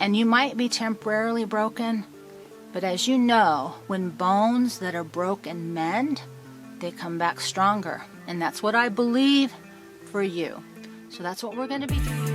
And you might be temporarily broken, but as you know, when bones that are broken mend, they come back stronger. And that's what I believe for you. So that's what we're going to be doing.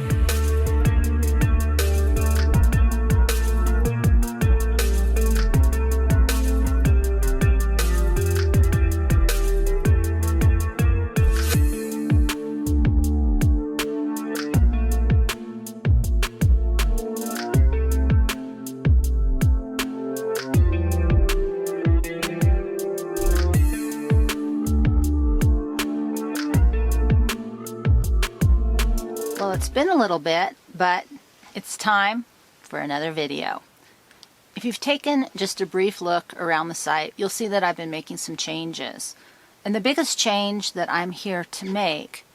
Well, it's been a little bit, but it's time for another video. If you've taken just a brief look around the site, you'll see that I've been making some changes. And the biggest change that I'm here to make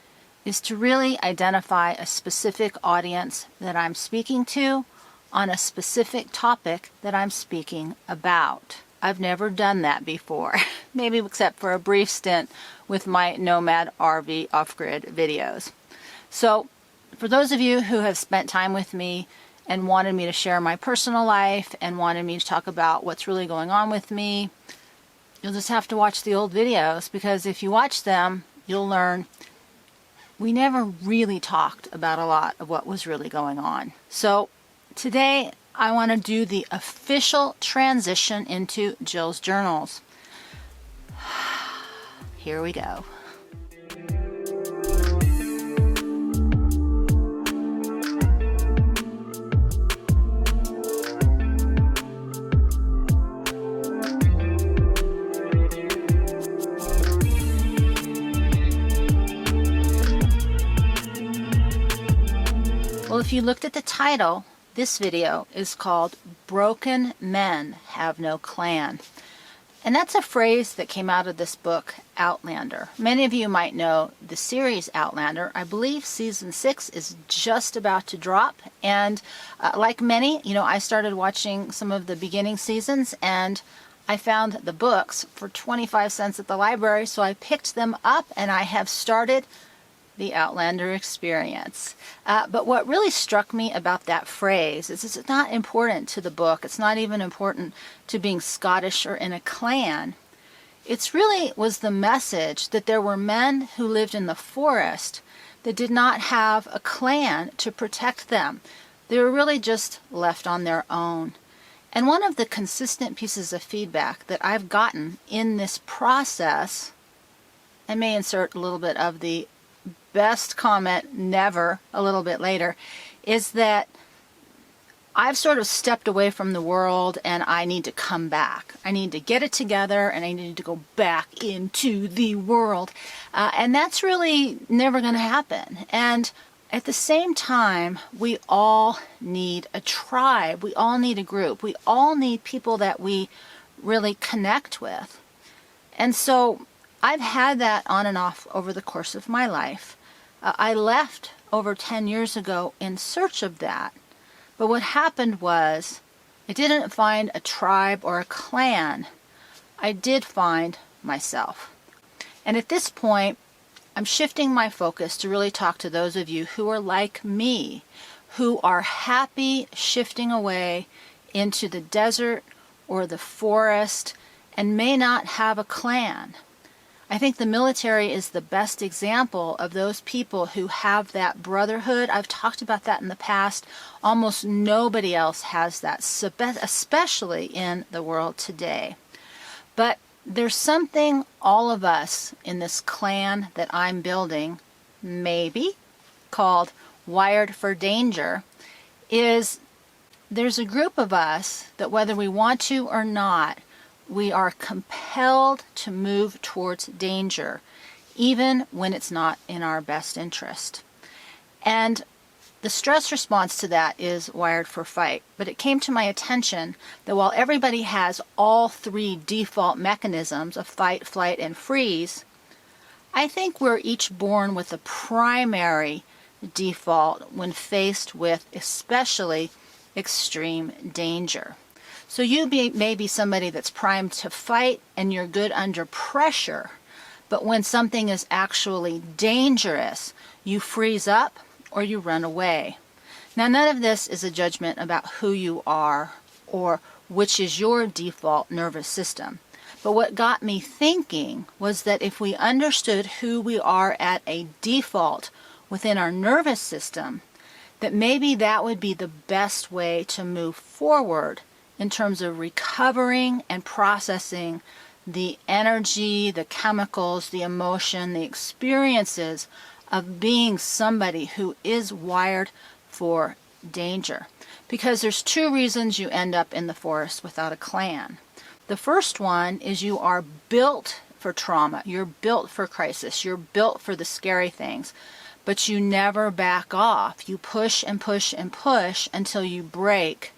is to really identify a specific audience that I'm speaking to on a specific topic that I'm speaking about. I've never done that before, maybe except for a brief stint with my Nomad RV off-grid videos. So, for those of you who have spent time with me and wanted me to share my personal life and wanted me to talk about what's really going on with me, you'll just have to watch the old videos, because if you watch them, you'll learn we never really talked about a lot of what was really going on. So today I want to do the official transition into Jill's journals. Here we go. Well, if you looked at the title, this video is called Broken Men Have No Clan. And that's a phrase that came out of this book, Outlander. Many of you might know the series Outlander. I believe season 6 is just about to drop. And like many, I started watching some of the beginning seasons, and I found the books for 25 cents at the library. So I picked them up and I have started the Outlander experience. But what really struck me about that phrase is it's not important to the book. It's not even important to being Scottish or in a clan. It's really was the message that there were men who lived in the forest that did not have a clan to protect them. They were really just left on their own. And one of the consistent pieces of feedback that I've gotten in this process, I may insert a little bit of the best comment never a little bit later, is that I've sort of stepped away from the world and I need to come back. I need to get it together and I need to go back into the world. And that's really never going to happen. And at the same time, we all need a tribe. We all need a group. We all need people that we really connect with. And so I've had that on and off over the course of my life. I left over 10 years ago in search of that. But what happened was I didn't find a tribe or a clan. I did find myself. And at this point, I'm shifting my focus to really talk to those of you who are like me, who are happy shifting away into the desert or the forest and may not have a clan. I think the military is the best example of those people who have that brotherhood. I've talked about that in the past. Almost nobody else has that, especially in the world today. But there's something all of us in this clan that I'm building, maybe, called Wired for Danger, is there's a group of us that whether we want to or not, we are compelled to move towards danger, even when it's not in our best interest. And the stress response to that is wired for fight. But it came to my attention that while everybody has all three default mechanisms of fight, flight, and freeze, I think we're each born with a primary default when faced with especially extreme danger. So you may be somebody that's primed to fight and you're good under pressure, but when something is actually dangerous, you freeze up or you run away. Now, none of this is a judgment about who you are or which is your default nervous system. But what got me thinking was that if we understood who we are at a default within our nervous system, that maybe that would be the best way to move forward in terms of recovering and processing the energy, the chemicals, the emotion, the experiences of being somebody who is wired for danger. Because there's two reasons you end up in the forest without a clan. The first one is you are built for trauma. You're built for crisis. You're built for the scary things. But you never back off. You push and push and push until you break,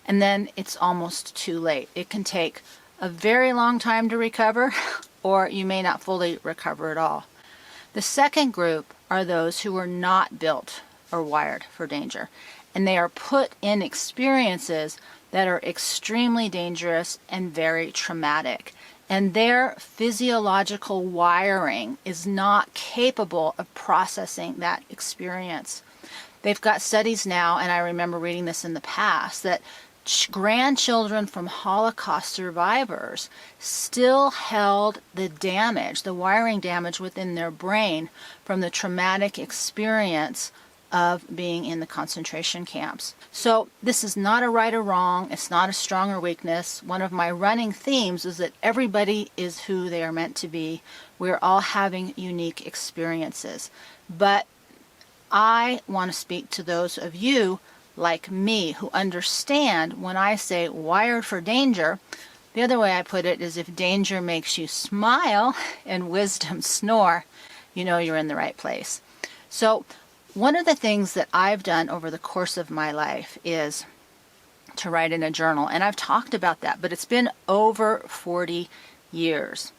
and then it's almost too late. It can take a very long time to recover, or you may not fully recover at all. The second group are those who are not built or wired for danger, and they are put in experiences that are extremely dangerous and very traumatic. And their physiological wiring is not capable of processing that experience. They've got studies now, and I remember reading this in the past, that grandchildren from Holocaust survivors still held the damage, the wiring damage within their brain from the traumatic experience of being in the concentration camps. So this is not a right or wrong. It's not a strong or weakness. One of my running themes is that everybody is who they are meant to be. We're all having unique experiences. But I want to speak to those of you like me who understand when I say wired for danger. The other way I put it is if danger makes you smile and wisdom snore, you know you're in the right place. So one of the things that I've done over the course of my life is to write in a journal. And I've talked about that, but it's been over 40 years.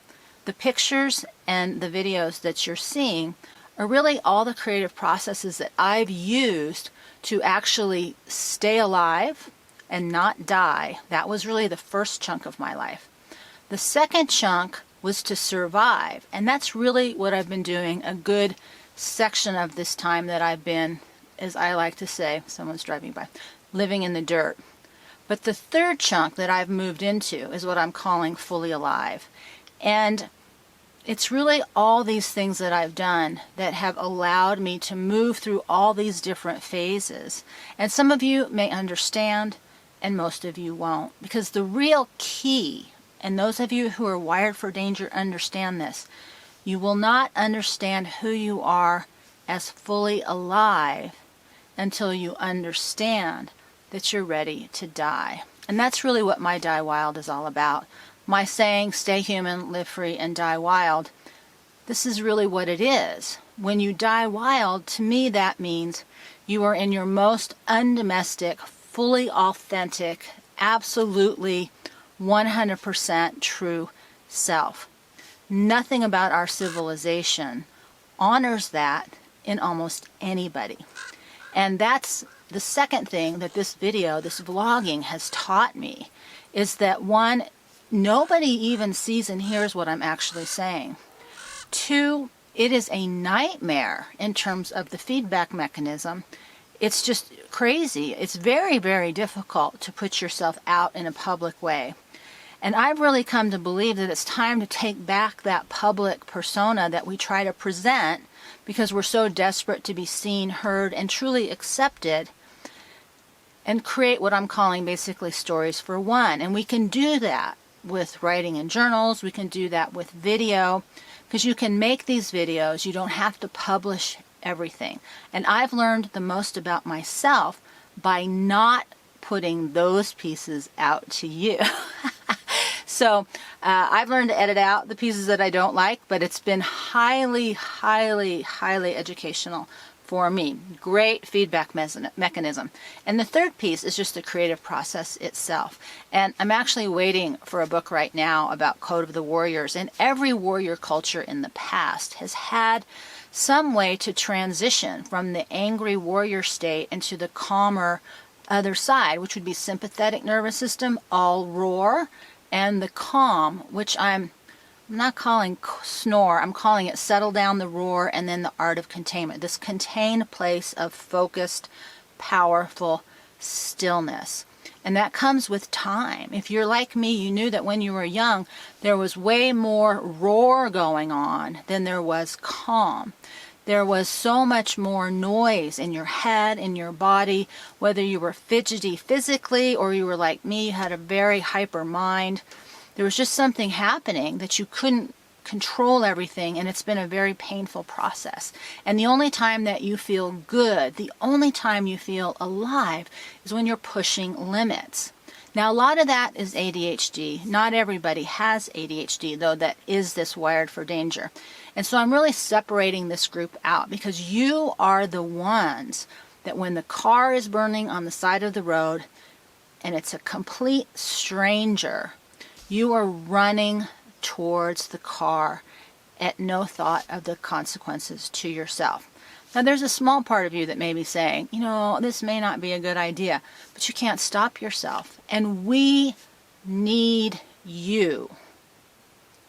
The pictures and the videos that you're seeing are really all the creative processes that I've used to actually stay alive and not die. That was really the first chunk of my life. The second chunk was to survive. And that's really what I've been doing a good section of this time that I've been, as I like to say, someone's driving by, living in the dirt. But the third chunk that I've moved into is what I'm calling fully alive. And it's really all these things that I've done that have allowed me to move through all these different phases. And some of you may understand, and most of you won't. Because the real key, and those of you who are wired for danger understand this, you will not understand who you are as fully alive until you understand that you're ready to die. And that's really what my Die Wild is all about. My saying, stay human, live free, and die wild, this is really what it is. When you die wild, to me that means you are in your most undomestic, fully authentic, absolutely 100% true self. Nothing about our civilization honors that in almost anybody. And that's the second thing that this video, this vlogging has taught me, is that one, nobody even sees and hears what I'm actually saying. Two, it is a nightmare in terms of the feedback mechanism. It's just crazy. It's very, very difficult to put yourself out in a public way. And I've really come to believe that it's time to take back that public persona that we try to present because we're so desperate to be seen, heard, and truly accepted, and create what I'm calling basically stories for one. And we can do that with writing in journals. We can do that with video, because you can make these videos. You don't have to publish everything. And I've learned the most about myself by not putting those pieces out to you. So I've learned to edit out the pieces that I don't like, but it's been highly, highly, highly educational for me. Great feedback mechanism. And the third piece is just the creative process itself. And I'm actually waiting for a book right now about Code of the Warriors. And every warrior culture in the past has had some way to transition from the angry warrior state into the calmer other side, which would be sympathetic nervous system, all roar, and the calm, which I'm not calling snore, I'm calling it settle down the roar, and then the art of containment. This contained place of focused powerful stillness. And that comes with time. If you're like me, you knew that when you were young, there was way more roar going on than there was calm. There was so much more noise in your head, in your body, whether you were fidgety physically or you were like me, you had a very hyper mind. There was just something happening that you couldn't control everything, and it's been a very painful process. And the only time that you feel good, the only time you feel alive, is when you're pushing limits. Now, a lot of that is ADHD. Not everybody has ADHD, though, that is this wired for danger. And so I'm really separating this group out because you are the ones that when the car is burning on the side of the road and it's a complete stranger, you are running towards the car at no thought of the consequences to yourself. Now, there's a small part of you that may be saying, you know, this may not be a good idea, but you can't stop yourself. And we need you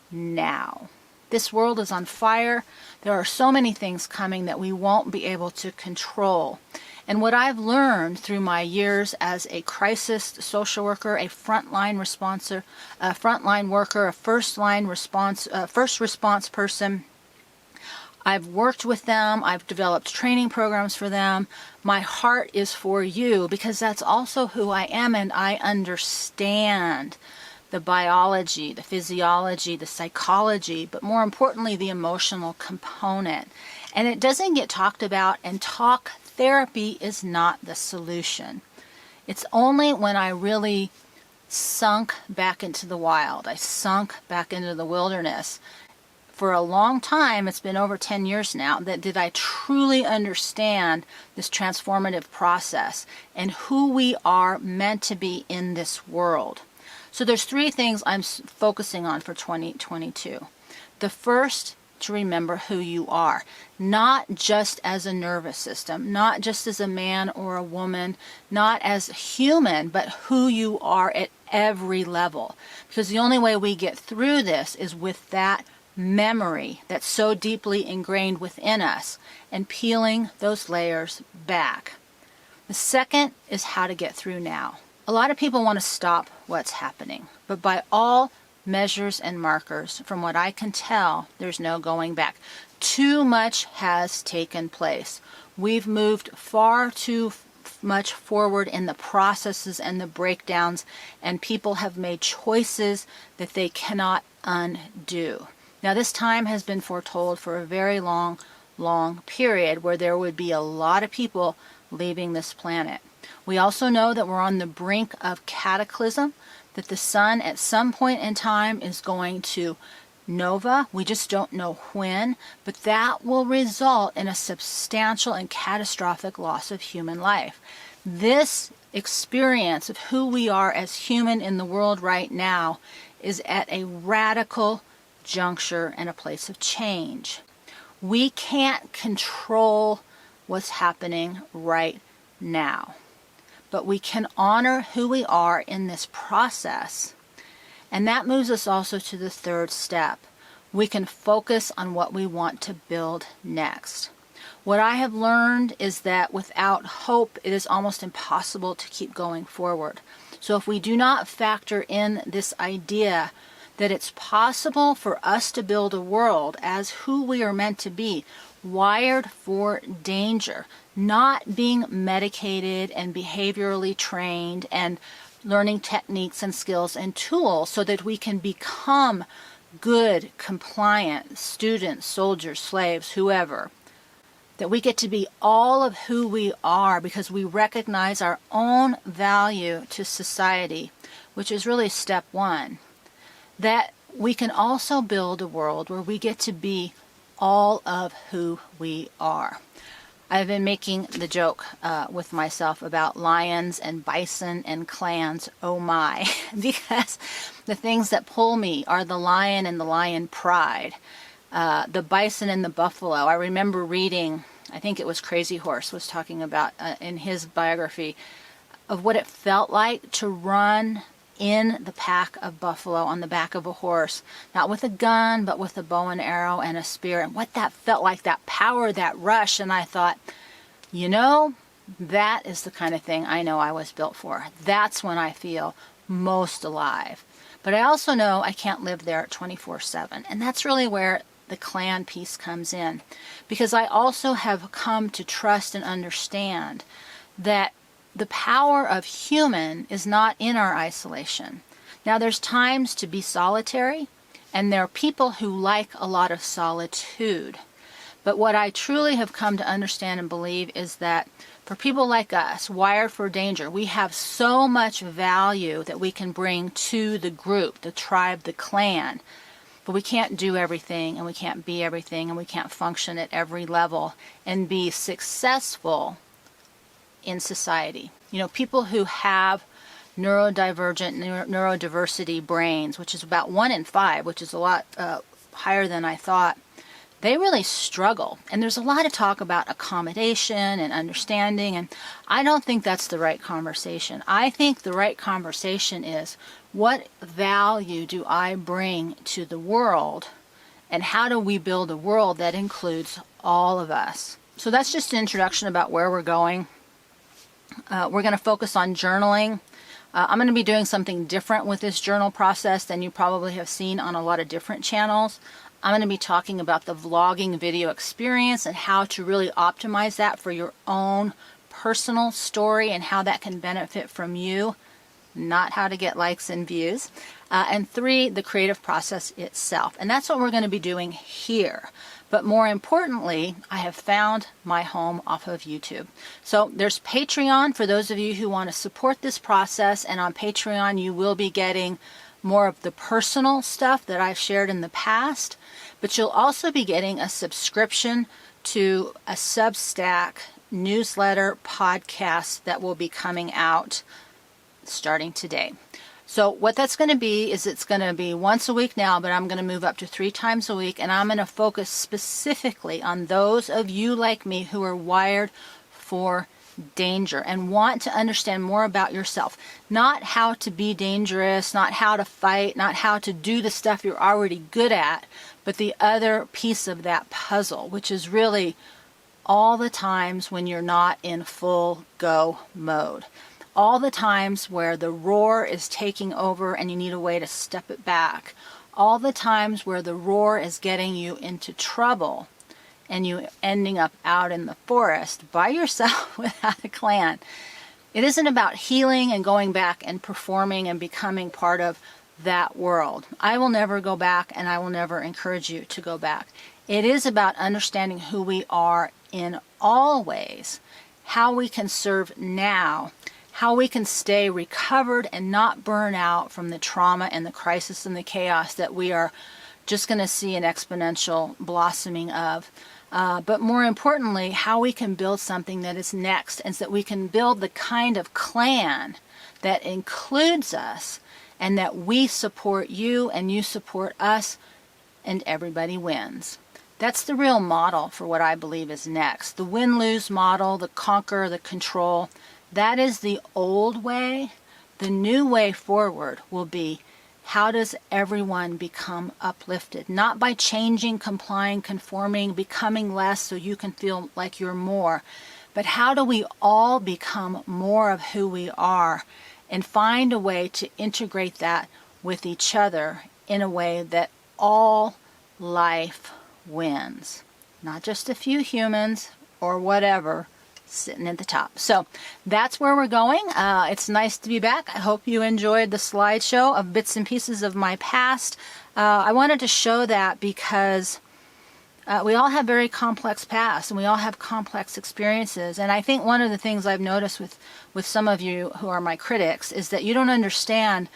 now. This world is on fire. There are so many things coming that we won't be able to control. And what I've learned through my years as a crisis social worker, a frontline worker, a first response person, I've worked with them, I've developed training programs for them. My heart is for you because that's also who I am, and I understand the biology, the physiology, the psychology, but more importantly, the emotional component. And it doesn't get talked about, and talk therapy is not the solution. It's only when I really sunk back into the wild, I sunk back into the wilderness. For a long time, it's been over 10 years now, that did I truly understand this transformative process and who we are meant to be in this world. So there's three things I'm focusing on for 2022. The first, to remember who you are, not just as a nervous system, not just as a man or a woman, not as human, but who you are at every level. Because the only way we get through this is with that memory that's so deeply ingrained within us and peeling those layers back. The second is how to get through now. A lot of people want to stop what's happening, but by all measures and markers, from what I can tell, there's no going back. Too much has taken place. We've moved far too much forward in the processes and the breakdowns, and people have made choices that they cannot undo. Now, this time has been foretold for a very long period where there would be a lot of people leaving this planet. We also know that we're on the brink of cataclysm, that the sun at some point in time is going to nova. We just don't know when, but that will result in a substantial and catastrophic loss of human life. This experience of who we are as human in the world right now is at a radical juncture and a place of change. We can't control what's happening right now, but we can honor who we are in this process. And that moves us also to the third step. We can focus on what we want to build next. What I have learned is that without hope, it is almost impossible to keep going forward. So if we do not factor in this idea that it's possible for us to build a world as who we are meant to be, wired for danger, not being medicated and behaviorally trained and learning techniques and skills and tools so that we can become good, compliant students, soldiers, slaves, whoever. That we get to be all of who we are because we recognize our own value to society, which is really step one. That we can also build a world where we get to be all of who we are. I've been making the joke with myself about lions and bison and clans, oh my, because the things that pull me are the lion and the lion pride, the bison and the buffalo. I remember reading, I think it was Crazy Horse was talking about in his biography of what it felt like to run in the pack of buffalo on the back of a horse, not with a gun, but with a bow and arrow and a spear, and what that felt like, that power, that rush. And I thought, you know, that is the kind of thing I know I was built for. That's when I feel most alive. But I also know I can't live there 24/7. And that's really where the clan piece comes in. Because I also have come to trust and understand that the power of human is not in our isolation. Now, there's times to be solitary, and there are people who like a lot of solitude. But what I truly have come to understand and believe is that for people like us, wired for danger, we have so much value that we can bring to the group, the tribe, the clan. But we can't do everything, and we can't be everything, and we can't function at every level and be successful in society. You know, people who have neurodivergent, neurodiversity brains, which is about 1 in 5, which is a lot higher than I thought, they really struggle. And there's a lot of talk about accommodation and understanding, and I don't think that's the right conversation. I think the right conversation is, what value do I bring to the world, and how do we build a world that includes all of us? So that's just an introduction about where we're going. We're going to focus on journaling. I'm going to be doing something different with this journal process than you probably have seen on a lot of different channels. I'm going to be talking about the vlogging video experience and how to really optimize that for your own personal story and how that can benefit from you, not how to get likes and views. And 3, the creative process itself. And that's what we're going to be doing here. But more importantly, I have found my home off of YouTube. So there's Patreon for those of you who want to support this process. And on Patreon, you will be getting more of the personal stuff that I've shared in the past. But you'll also be getting a subscription to a Substack newsletter podcast that will be coming out starting today. So what that's going to be is it's going to be once a week now, but I'm going to move up to 3 times a week, and I'm going to focus specifically on those of you like me who are wired for danger and want to understand more about yourself. Not how to be dangerous, not how to fight, not how to do the stuff you're already good at, but the other piece of that puzzle, which is really all the times when you're not in full go mode. All the times where the roar is taking over and you need a way to step it back. All the times where the roar is getting you into trouble and you ending up out in the forest by yourself without a clan. It isn't about healing and going back and performing and becoming part of that world. I will never go back, and I will never encourage you to go back. It is about understanding who we are in all ways, how we can serve now, how we can stay recovered and not burn out from the trauma and the crisis and the chaos that we are just going to see an exponential blossoming of. But more importantly, how we can build something that is next, and so that we can build the kind of clan that includes us, and that we support you and you support us, and everybody wins. That's the real model for what I believe is next. The win-lose model, the conquer, the control. That is the old way. The new way forward will be, how does everyone become uplifted? Not by changing, complying, conforming, becoming less so you can feel like you're more, but how do we all become more of who we are and find a way to integrate that with each other in a way that all life wins. Not just a few humans or whatever sitting at the top. So that's where we're going. It's nice to be back. I hope you enjoyed the slideshow of bits and pieces of my past. I wanted to show that because we all have very complex pasts, and we all have complex experiences. And I think one of the things I've noticed with some of you who are my critics is that you don't understand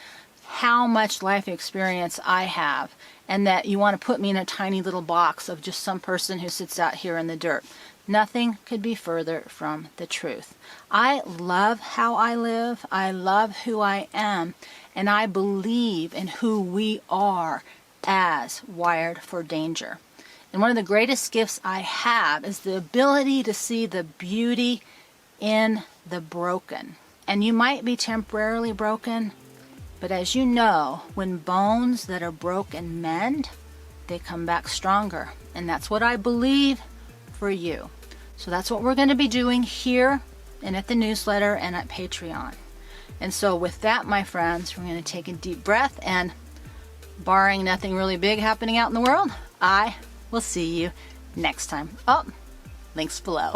how much life experience I have, and that you want to put me in a tiny little box of just some person who sits out here in the dirt. Nothing could be further from the truth. I love how I live. I love who I am. And I believe in who we are as wired for danger. And one of the greatest gifts I have is the ability to see the beauty in the broken. And you might be temporarily broken, but as you know, when bones that are broken mend, they come back stronger. And that's what I believe for you. So that's what we're going to be doing here and at the newsletter and at Patreon. And so with that, my friends, we're going to take a deep breath, and barring nothing really big happening out in the world, I will see you next time. Oh, links below.